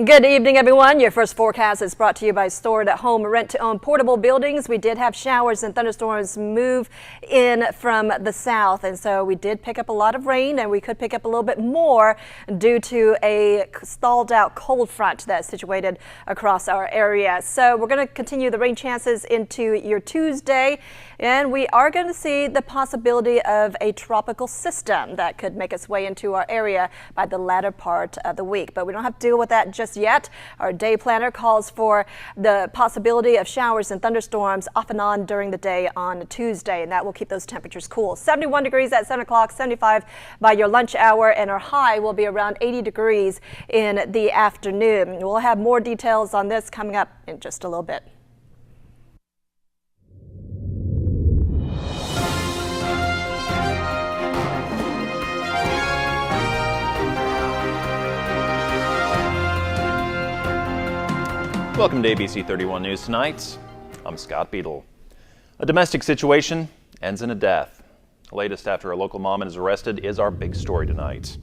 Good evening, everyone. Your first forecast is brought to you by Stored at Home Rent-to-Own Portable Buildings. We did have showers and thunderstorms move in from the south, and so we did pick up a lot of rain, and we could pick up a little bit more due to a stalled out cold front that's situated across our area. So we're going to continue the rain chances into your Tuesday, and we are going to see the possibility of a tropical system that could make its way into our area by the latter part of the week. But we don't have to deal with that just yet. Our day planner calls for the possibility of showers and thunderstorms off and on during the day on Tuesday, and that will keep those temperatures cool. 71 degrees at 7 o'clock, 75 by your lunch hour, and our high will be around 80 degrees in the afternoon. We'll have more details on this coming up in just a little bit. Welcome to ABC 31 News Tonight. I'm Scott Beadle. A domestic situation ends in a death. The latest after a local mom is arrested is our big story tonight.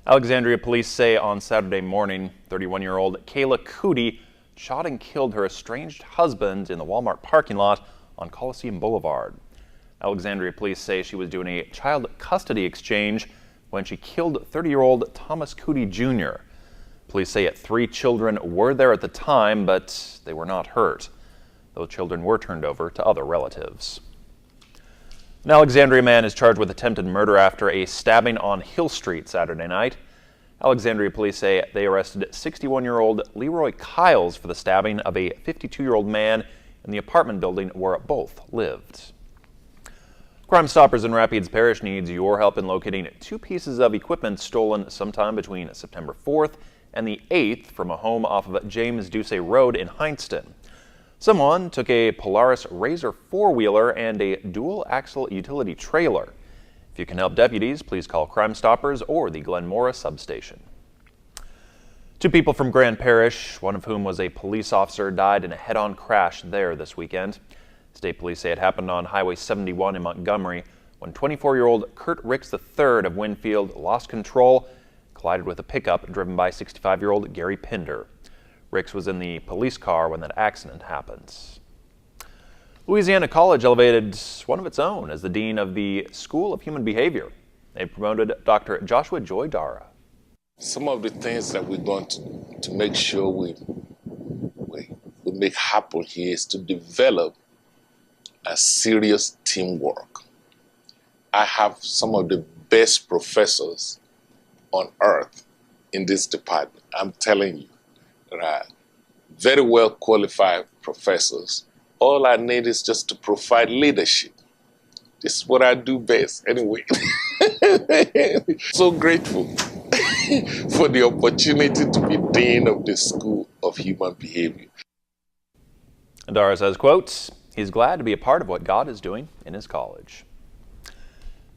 Alexandria police say on Saturday morning, 31-year-old Kayla Cootie shot and killed her estranged husband in the Walmart parking lot on Coliseum Boulevard. Alexandria police say she was doing a child custody exchange when she killed 30-year-old Thomas Cootie Jr. Police say 3 children were there at the time, but they were not hurt. Those children were turned over to other relatives. An Alexandria man is charged with attempted murder after a stabbing on Hill Street Saturday night. Alexandria police say they arrested 61-year-old Leroy Kiles for the stabbing of a 52-year-old man in the apartment building where both lived. Crime Stoppers in Rapides Parish needs your help in locating 2 pieces of equipment stolen sometime between September 4th and the 8th from a home off of James Ducey Road in Hindston. Someone took a Polaris Razor 4-wheeler and a dual-axle utility trailer. If you can help deputies, please call Crime Stoppers or the Glenmora substation. 2 people from Grand Parish, one of whom was a police officer, died in a head-on crash there this weekend. State police say it happened on Highway 71 in Montgomery when 24-year-old Kurt Ricks III of Winfield lost control, collided with a pickup driven by 65-year-old Gary Pinder. Ricks was in the police car when that accident happened. Louisiana College elevated one of its own as the dean of the School of Human Behavior. They promoted Dr. Joshua Joy Dara. Some of the things that we're going to make sure we make happen here is to develop a serious teamwork. I have some of the best professors on earth in this department. I'm telling you, there are very well qualified professors. All I need is just to provide leadership. This is what I do best anyway. So grateful for the opportunity to be dean of the School of Human Behavior. Dara says, quote, he's glad to be a part of what God is doing in his college.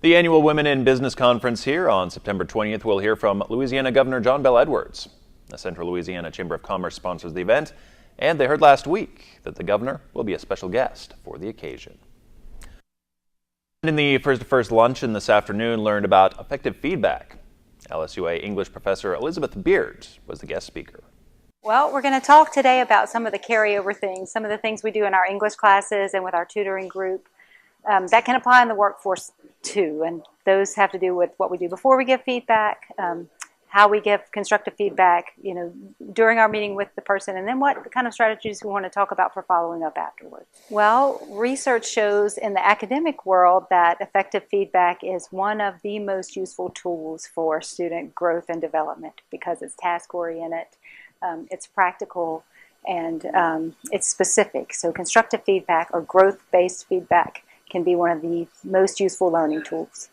The annual Women in Business Conference here on September 20th will hear from Louisiana Governor John Bel Edwards. The Central Louisiana Chamber of Commerce sponsors the event, and they heard last week that the governor will be a special guest for the occasion. In the First luncheon this afternoon, learned about effective feedback. LSUA English professor Elizabeth Beard was the guest speaker. Well, we're going to talk today about some of the carryover things, some of the things we do in our English classes and with our tutoring group. That can apply in the workforce too, and those have to do with what we do before we give feedback, how we give constructive feedback, during our meeting with the person, and then what kind of strategies we want to talk about for following up afterwards. Well, research shows in the academic world that effective feedback is one of the most useful tools for student growth and development because it's task-oriented, it's practical, and it's specific. So constructive feedback or growth-based feedback can be one of the most useful learning tools.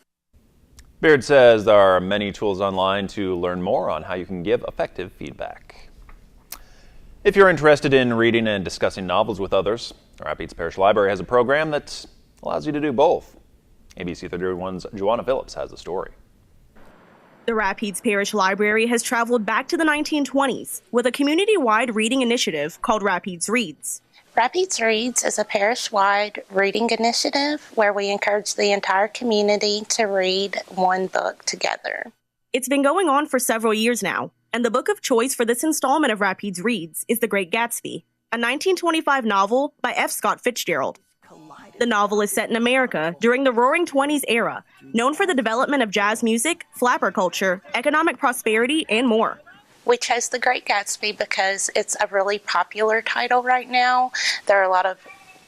Beard says there are many tools online to learn more on how you can give effective feedback. If you're interested in reading and discussing novels with others, the Rapides Parish Library has a program that allows you to do both. ABC 31's Joanna Phillips has the story. The Rapides Parish Library has traveled back to the 1920s with a community-wide reading initiative called Rapides Reads. Rapides Reads is a parish-wide reading initiative where we encourage the entire community to read one book together. It's been going on for several years now. And the book of choice for this installment of Rapides Reads is The Great Gatsby, a 1925 novel by F. Scott Fitzgerald. The novel is set in America during the Roaring '20s era, known for the development of jazz music, flapper culture, economic prosperity, and more. We chose The Great Gatsby because it's a really popular title right now. There are a lot of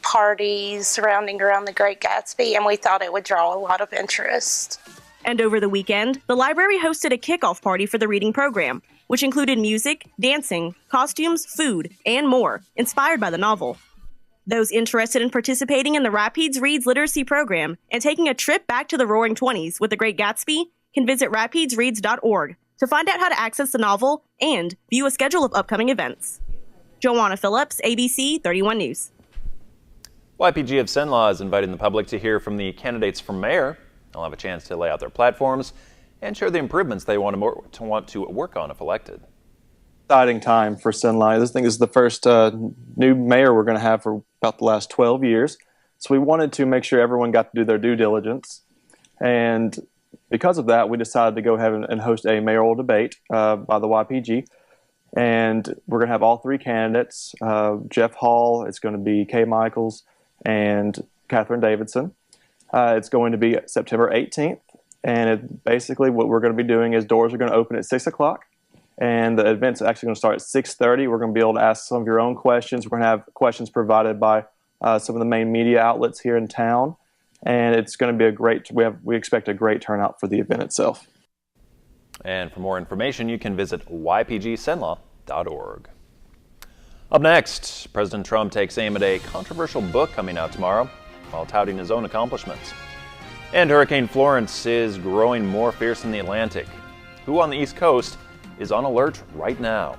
parties surrounding around The Great Gatsby, and we thought it would draw a lot of interest. And over the weekend, the library hosted a kickoff party for the reading program, which included music, dancing, costumes, food, and more, inspired by the novel. Those interested in participating in the Rapides Reads literacy program and taking a trip back to the Roaring '20s with The Great Gatsby can visit rapidesreads.org to find out how to access the novel and view a schedule of upcoming events. Joanna Phillips, ABC 31 News. YPG of Cenla is inviting the public to hear from the candidates for mayor. They'll have a chance to lay out their platforms and share the improvements they want to work on if elected. Exciting time for Cenla. This thing is the first new mayor we're going to have for about the last 12 years. So we wanted to make sure everyone got to do their due diligence. And because of that, we decided to go ahead and host a mayoral debate by the YPG. And we're going to have all three candidates, Jeff Hall, it's going to be Kay Michaels, and Catherine Davidson. It's going to be September 18th. And basically what we're going to be doing is doors are going to open at 6 o'clock. And the event's actually going to start at 6:30. We're going to be able to ask some of your own questions. We're going to have questions provided by some of the main media outlets here in town. And it's going to be a great, we expect a great turnout for the event itself. And for more information, you can visit ypgcenla.org. Up next, President Trump takes aim at a controversial book coming out tomorrow while touting his own accomplishments. And Hurricane Florence is growing more fierce in the Atlantic. Who on the East Coast is on alert right now?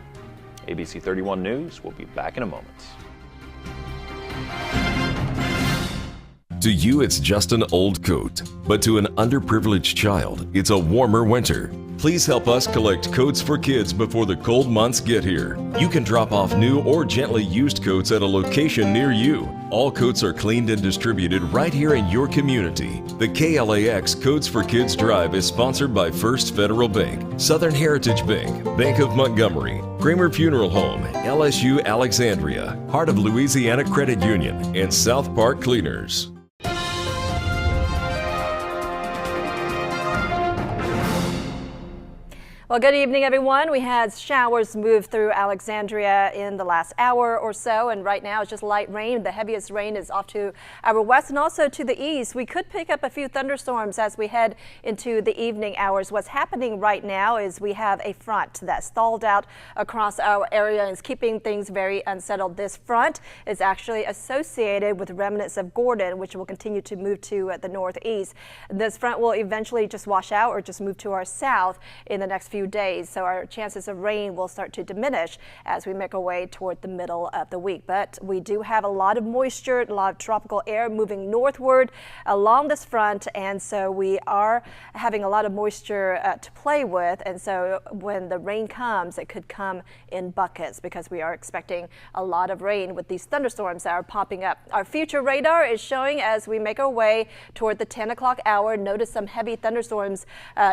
ABC 31 News will be back in a moment. To you, it's just an old coat, but to an underprivileged child, it's a warmer winter. Please help us collect coats for kids before the cold months get here. You can drop off new or gently used coats at a location near you. All coats are cleaned and distributed right here in your community. The KLAX Coats for Kids Drive is sponsored by First Federal Bank, Southern Heritage Bank, Bank of Montgomery, Kramer Funeral Home, LSU Alexandria, Heart of Louisiana Credit Union, and South Park Cleaners. Well, good evening, everyone. We had showers move through Alexandria in the last hour or so, and right now it's just light rain. The heaviest rain is off to our west and also to the east. We could pick up a few thunderstorms as we head into the evening hours. What's happening right now is we have a front that stalled out across our area and is keeping things very unsettled. This front is actually associated with remnants of Gordon, which will continue to move to the northeast. This front will eventually just wash out or just move to our south in the next few days, so our chances of rain will start to diminish as we make our way toward the middle of the week. But we do have a lot of moisture, a lot of tropical air moving northward along this front, and so we are having a lot of moisture to play with, and so when the rain comes, it could come in buckets because we are expecting a lot of rain with these thunderstorms that are popping up. Our future radar is showing as we make our way toward the 10 o'clock hour. Notice some heavy thunderstorms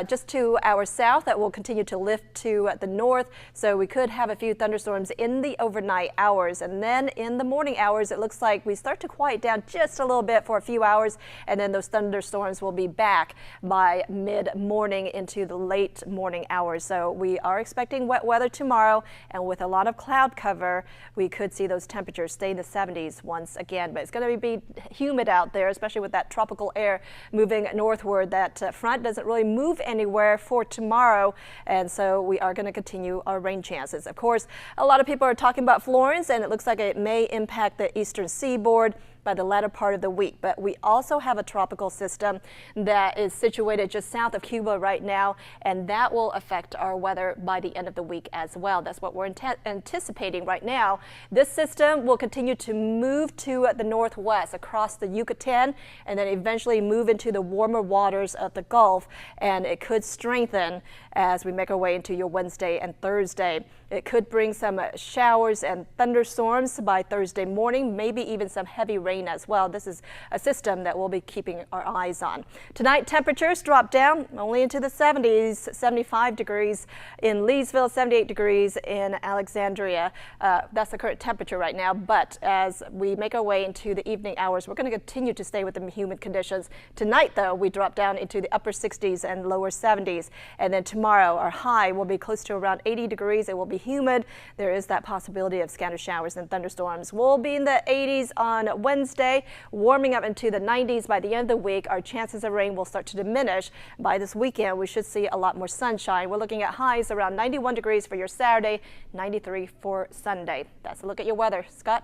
just to our south that will continue to lift to the north, so we could have a few thunderstorms in the overnight hours, and then in the morning hours it looks like we start to quiet down just a little bit for a few hours, and then those thunderstorms will be back by mid-morning into the late morning hours. So we are expecting wet weather tomorrow, and with a lot of cloud cover we could see those temperatures stay in the 70s once again, but it's going to be humid out there, especially with that tropical air moving northward. That front doesn't really move anywhere for tomorrow, and so we are going to continue our rain chances. Of course, a lot of people are talking about Florence, and it looks like it may impact the eastern seaboard by the latter part of the week. But we also have a tropical system that is situated just south of Cuba right now, and that will affect our weather by the end of the week as well. That's what we're anticipating right now. This system will continue to move to the northwest across the Yucatan and then eventually move into the warmer waters of the Gulf, and it could strengthen as we make our way into your Wednesday and Thursday. It could bring some showers and thunderstorms by Thursday morning, maybe even some heavy rain rain as well. This is a system that we'll be keeping our eyes on. Tonight, temperatures drop down only into the 70s, 75 degrees in Leesville, 78 degrees in Alexandria. That's the current temperature right now, but as we make our way into the evening hours, we're going to continue to stay with the humid conditions. Tonight, though, we drop down into the upper 60s and lower 70s, and then tomorrow our high will be close to around 80 degrees. It will be humid. There is that possibility of scattered showers and thunderstorms. We'll be in the 80s on Wednesday, warming up into the 90s by the end of the week. Our chances of rain will start to diminish. By this weekend, we should see a lot more sunshine. We're looking at highs around 91 degrees for your Saturday, 93 for Sunday. That's a look at your weather. Scott?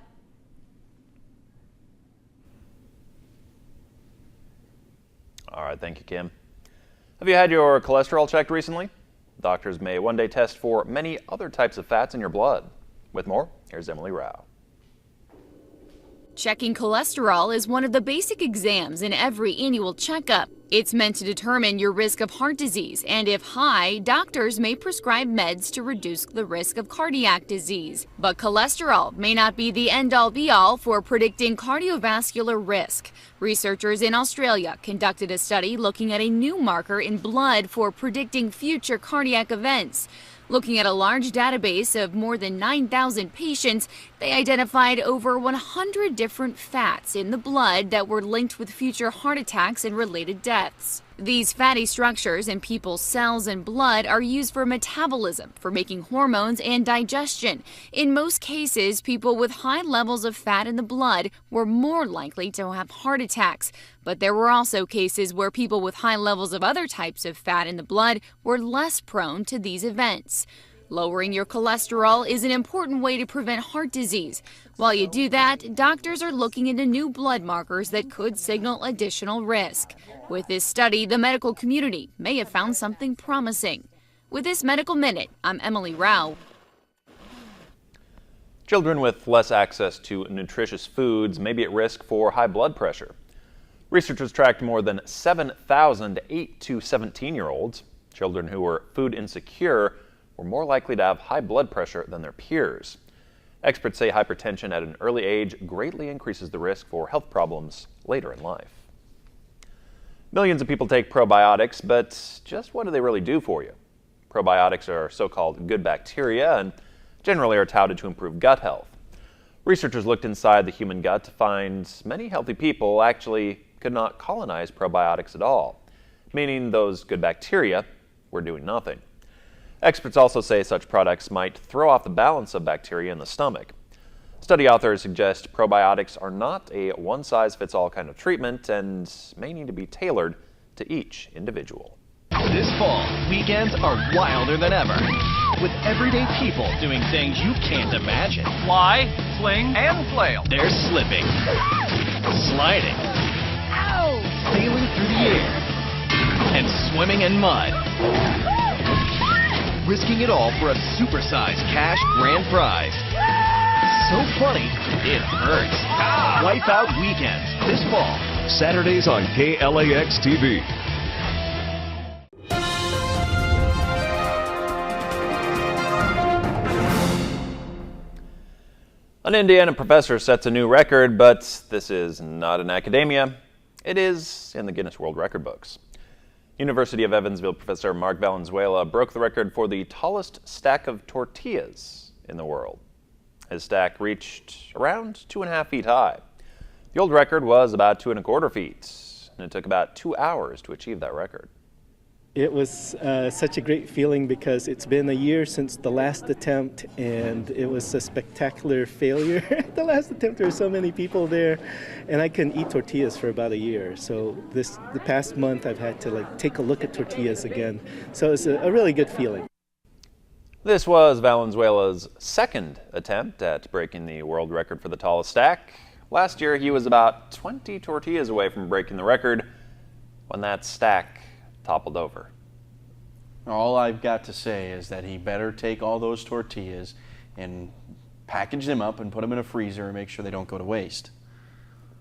All right, thank you, Kim. Have you had your cholesterol checked recently? Doctors may one day test for many other types of fats in your blood. With more, here's Emily Rao. Checking cholesterol is one of the basic exams in every annual checkup. It's meant to determine your risk of heart disease, and if high, doctors may prescribe meds to reduce the risk of cardiac disease. But cholesterol may not be the end-all be-all for predicting cardiovascular risk. Researchers in Australia conducted a study looking at a new marker in blood for predicting future cardiac events. Looking at a large database of more than 9,000 patients, they identified over 100 different fats in the blood that were linked with future heart attacks and related deaths. These fatty structures in people's cells and blood are used for metabolism, for making hormones and digestion. In most cases, people with high levels of fat in the blood were more likely to have heart attacks. But there were also cases where people with high levels of other types of fat in the blood were less prone to these events. Lowering your cholesterol is an important way to prevent heart disease. While you do that, doctors are looking into new blood markers that could signal additional risk. With this study, the medical community may have found something promising. With this Medical Minute, I'm Emily Rao. Children with less access to nutritious foods may be at risk for high blood pressure. Researchers tracked more than 7,000 8 to 17-year-olds. Children who were food insecure were more likely to have high blood pressure than their peers. Experts say hypertension at an early age greatly increases the risk for health problems later in life. Millions of people take probiotics, but just what do they really do for you? Probiotics are so-called good bacteria and generally are touted to improve gut health. Researchers looked inside the human gut to find many healthy people actually could not colonize probiotics at all, meaning those good bacteria were doing nothing. Experts also say such products might throw off the balance of bacteria in the stomach. Study authors suggest probiotics are not a one-size-fits-all kind of treatment and may need to be tailored to each individual. This fall, weekends are wilder than ever, with everyday people doing things you can't imagine. Fly, fling, and flail. They're slipping, sliding, sailing through the air, and swimming in mud. Risking it all for a supersized cash grand prize. So funny, it hurts. Wipeout Weekends this fall. Saturdays on KLAX TV. An Indiana professor sets a new record, but this is not in academia. It is in the Guinness World Record books. University of Evansville professor Mark Valenzuela broke the record for the tallest stack of tortillas in the world. His stack reached around 2.5 feet high. The old record was about 2.25 feet, and it took about 2 hours to achieve that record. It was such a great feeling because it's been a year since the last attempt, and it was a spectacular failure. The last attempt, there were so many people there, and I couldn't eat tortillas for about a year. So the past month, I've had to take a look at tortillas again. So it's a really good feeling. This was Valenzuela's second attempt at breaking the world record for the tallest stack. Last year, he was about 20 tortillas away from breaking the record when that stack toppled over. All I've got to say is that he better take all those tortillas and package them up and put them in a freezer and make sure they don't go to waste.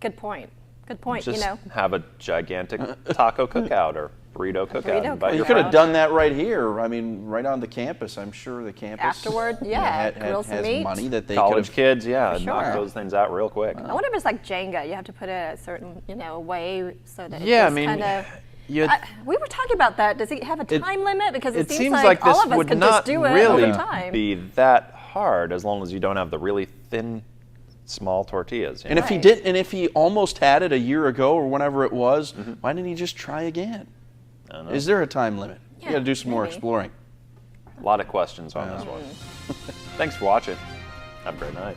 Good point. Good point. Just have a gigantic taco cookout or burrito cookout. burrito Invite You your could have friends. done that right here. I mean, right on the campus. I'm sure the campus Afterward, you know, yeah, grill some has meat. money that they College could kids, yeah, For knock sure. those things out real quick. I wonder if it's like Jenga. You have to put it a certain, way so that it Yeah, I just mean, kinda, you- we were talking about that. Does it have a time limit? Because it, It seems like, like this all of us would could not just do it really all the time. be that hard as long as you don't have the really thin, small tortillas. you And know? if he did, and if he almost had it a year ago or whenever it was, why didn't he just try again? I don't know. Is there a time limit? Yeah, You got to do some more maybe. exploring. A lot of questions on this one. Thanks for watching. Have a great night.